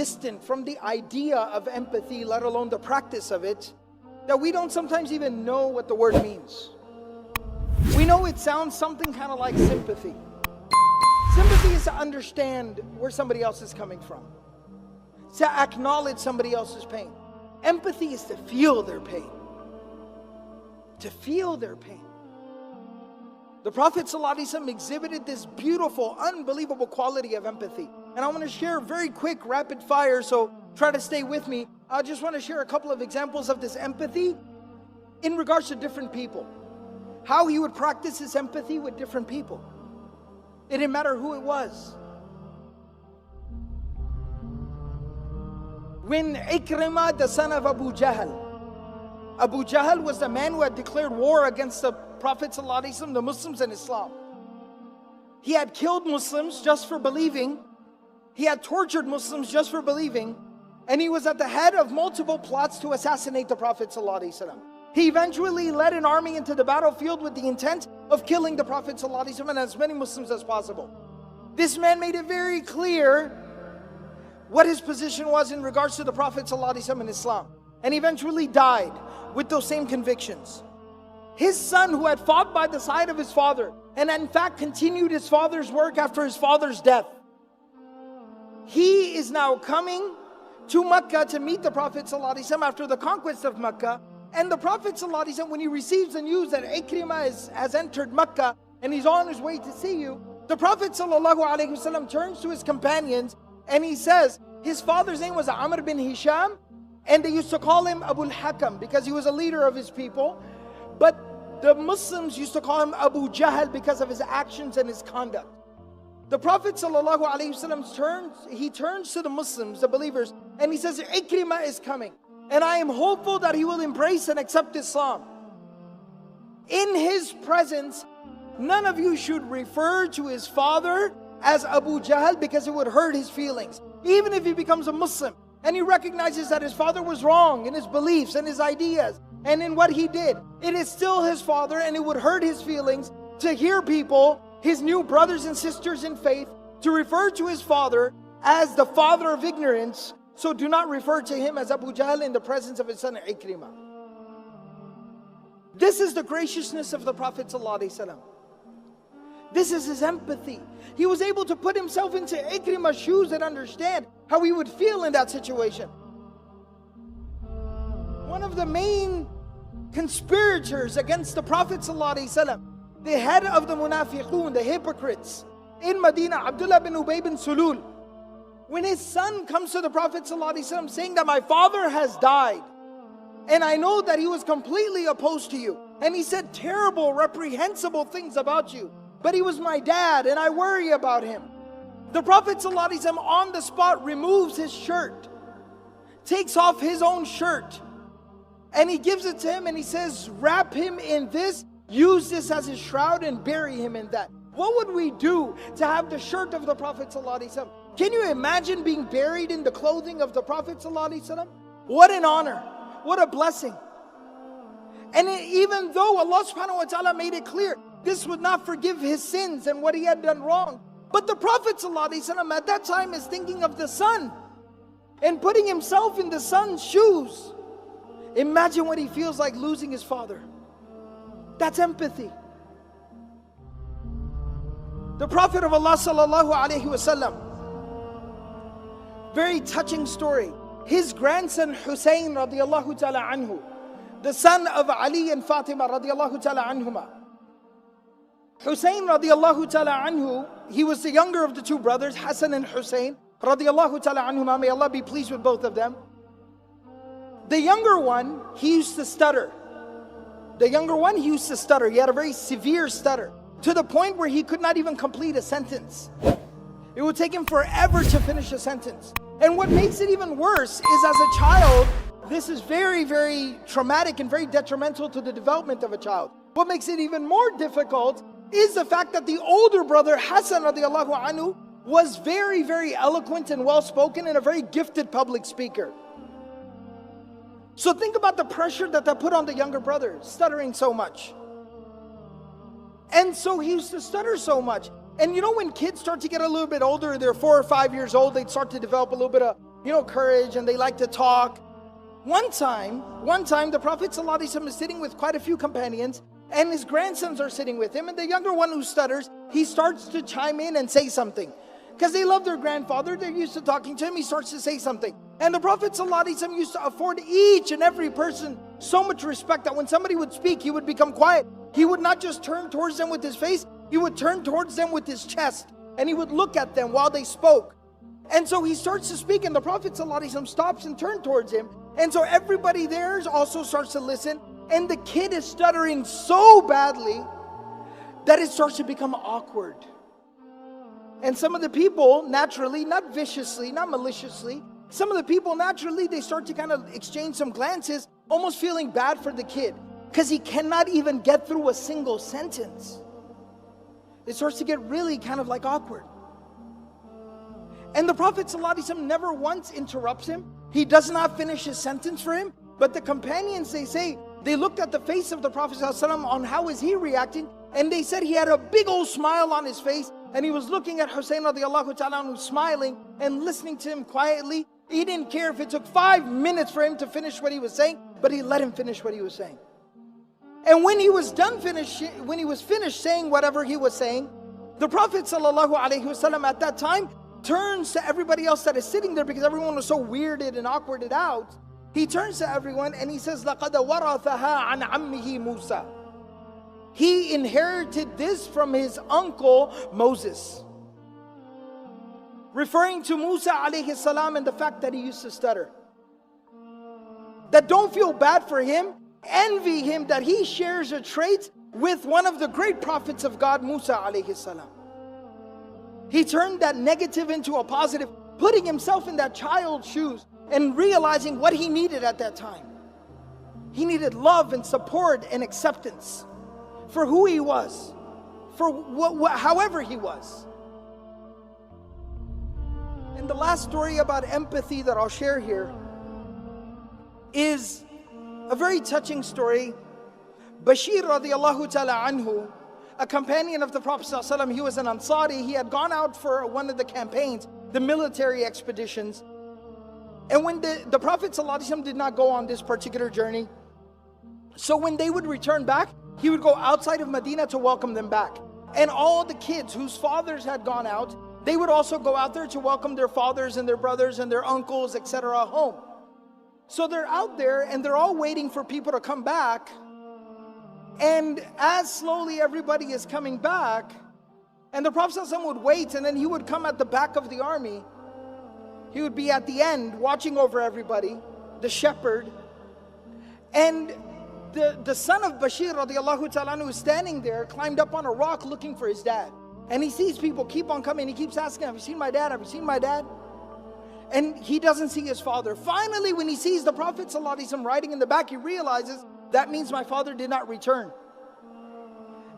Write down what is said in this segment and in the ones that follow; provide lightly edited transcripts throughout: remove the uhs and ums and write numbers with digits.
distant from the idea of empathy, let alone the practice of it, that we don't sometimes even know what the word means. We know it sounds something kind of like sympathy. Sympathy is to understand where somebody else is coming from, to acknowledge somebody else's pain. Empathy is to feel their pain. To feel their pain. The Prophet ﷺ exhibited this beautiful, unbelievable quality of empathy. And I want to share very quick, rapid fire, so try to stay with me. I just want to share a couple of examples of this empathy in regards to different people. How he would practice his empathy with different people. It didn't matter who it was. When Ikrimah, the son of Abu Jahl was the man who had declared war against the Prophet ﷺ, the Muslims and Islam. He had killed Muslims just for believing. He had tortured Muslims just for believing. And he was at the head of multiple plots to assassinate the Prophet ﷺ. He eventually led an army into the battlefield with the intent of killing the Prophet ﷺ and as many Muslims as possible. This man made it very clear what his position was in regards to the Prophet ﷺ and Islam. And he eventually died with those same convictions. His son, who had fought by the side of his father and in fact continued his father's work after his father's death, he is now coming to Mecca to meet the Prophet ﷺ after the conquest of Mecca. And the Prophet ﷺ, when he receives the news that Ikrimah has entered Mecca and he's on his way to see you, the Prophet ﷺ turns to his companions and he says, his father's name was Amr bin Hisham, and they used to call him Abu al-Hakam because he was a leader of his people. But the Muslims used to call him Abu Jahl because of his actions and his conduct. The Prophet ﷺ turns to the Muslims, the believers, and he says, Ikrimah is coming. And I am hopeful that he will embrace and accept Islam. In his presence, none of you should refer to his father as Abu Jahl because it would hurt his feelings. Even if he becomes a Muslim and he recognizes that his father was wrong in his beliefs and his ideas and in what he did, it is still his father and it would hurt his feelings to hear people, his new brothers and sisters in faith, to refer to his father as the father of ignorance. So do not refer to him as Abu Jahl in the presence of his son Ikrimah. This is the graciousness of the Prophet ﷺ. This is his empathy. He was able to put himself into Ikrimah's shoes and understand how he would feel in that situation. One of the main conspirators against the Prophet ﷺ, the head of the munafiqun, the hypocrites in Medina, Abdullah bin Ubay bin Sulul, when his son comes to the Prophet ﷺ saying that my father has died and I know that he was completely opposed to you and he said terrible, reprehensible things about you, but he was my dad and I worry about him. The Prophet ﷺ on the spot removes his shirt, takes off his own shirt, and he gives it to him and he says, wrap him in this, use this as his shroud and bury him in that. What would we do to have the shirt of the Prophet ﷺ? Can you imagine being buried in the clothing of the Prophet ﷺ? What an honor, what a blessing. And even though Allah subhanahu wa ta'ala made it clear, this would not forgive his sins and what he had done wrong. But the Prophet ﷺ at that time is thinking of the son and putting himself in the son's shoes. Imagine what he feels like losing his father. That's empathy. The Prophet of Allah sallallahu alaihi wasallam, very touching story. His grandson Hussein radiallahu ta'ala anhu, the son of Ali and Fatima radiallahu ta'ala anhuma. Hussein radiallahu ta'ala anhu, he was the younger of the two brothers, Hassan and Hussein radiallahu ta'ala anhuma. May Allah be pleased with both of them. The younger one, he used to stutter. The younger one, he used to stutter. He had a very severe stutter, to the point where he could not even complete a sentence. It would take him forever to finish a sentence. And what makes it even worse is, as a child, this is very, very traumatic and very detrimental to the development of a child. What makes it even more difficult is the fact that the older brother, Hassan radiallahu anhu, was very, very eloquent and well-spoken and a very gifted public speaker. So think about the pressure that put on the younger brother, stuttering so much. And so he used to stutter so much. And you know, when kids start to get a little bit older, they're 4 or 5 years old, they start to develop a little bit of courage, and they like to talk. One time, the Prophet ﷺ is sitting with quite a few companions, and his grandsons are sitting with him, and the younger one who stutters, he starts to chime in and say something. Because they love their grandfather, they're used to talking to him, he starts to say something. And the Prophet ﷺ used to afford each and every person so much respect that when somebody would speak, he would become quiet. He would not just turn towards them with his face, he would turn towards them with his chest, and he would look at them while they spoke. And so he starts to speak, and the Prophet ﷺ stops and turns towards him. And so everybody there also starts to listen, and the kid is stuttering so badly that it starts to become awkward. And some of the people naturally, not viciously, not maliciously, some of the people naturally, they start to kind of exchange some glances, almost feeling bad for the kid, because he cannot even get through a single sentence. It starts to get really kind of like awkward. And the Prophet ﷺ never once interrupts him. He does not finish his sentence for him. But the companions, they say, they looked at the face of the Prophet ﷺ on how is he reacting, and they said he had a big old smile on his face, and he was looking at Hussein radiallahu ta'ala anhu, smiling and listening to him quietly. He didn't care if it took 5 minutes for him to finish what he was saying, but he let him finish what he was saying. And when he was finished saying whatever he was saying, the Prophet ﷺ at that time turns to everybody else that is sitting there, because everyone was so weirded and awkwarded out. He turns to everyone and he says, لَقَدْ وَرَثَهَا عَنْ عَمِّهِ مُوسَى. He inherited this from his uncle Moses. Referring to Musa alayhi salam and the fact that he used to stutter. That don't feel bad for him, envy him that he shares a trait with one of the great prophets of God, Musa alayhi salam. He turned that negative into a positive, putting himself in that child's shoes and realizing what he needed at that time. He needed love and support and acceptance for who he was, for however he was. And the last story about empathy that I'll share here is a very touching story. Bashir radiallahu ta'ala anhu, a companion of the Prophet ﷺ, he was an Ansari. He had gone out for one of the campaigns, the military expeditions. And when the Prophet ﷺ did not go on this particular journey, so when they would return back, he would go outside of Medina to welcome them back. And all the kids whose fathers had gone out, they would also go out there to welcome their fathers and their brothers and their uncles, etc. home. So they're out there and they're all waiting for people to come back. And as slowly everybody is coming back, and the Prophet ﷺ would wait, and then he would come at the back of the army. He would be at the end watching over everybody, the shepherd. And the son of Bashir radiallahu ta'ala anhu is standing there, climbed up on a rock looking for his dad. And he sees people keep on coming. He keeps asking, have you seen my dad? Have you seen my dad? And he doesn't see his father. Finally, when he sees the Prophet ﷺ riding in the back, he realizes, that means my father did not return.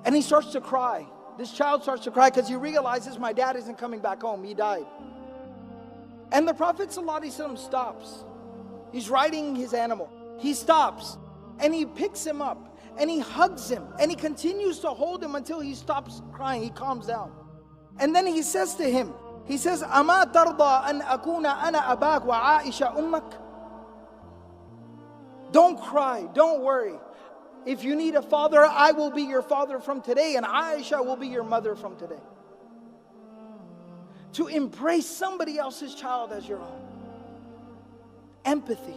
And he starts to cry. This child starts to cry because he realizes my dad isn't coming back home. He died. And the Prophet ﷺ stops. He's riding his animal. He stops and he picks him up and he hugs him and he continues to hold him until he stops crying. He calms down. And then he says to him, he says, أَمَا تَرْضَى أَنْ أَكُونَ أَنَا أَبَاكَ وَعَائِشَ أُمَّكَ. Don't cry, don't worry. If you need a father, I will be your father from today, and Aisha will be your mother from today. To embrace somebody else's child as your own. Empathy.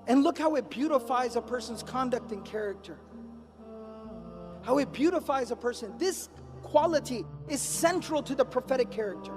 And look how it beautifies a person's conduct and character. How it beautifies a person. This quality is central to the prophetic character.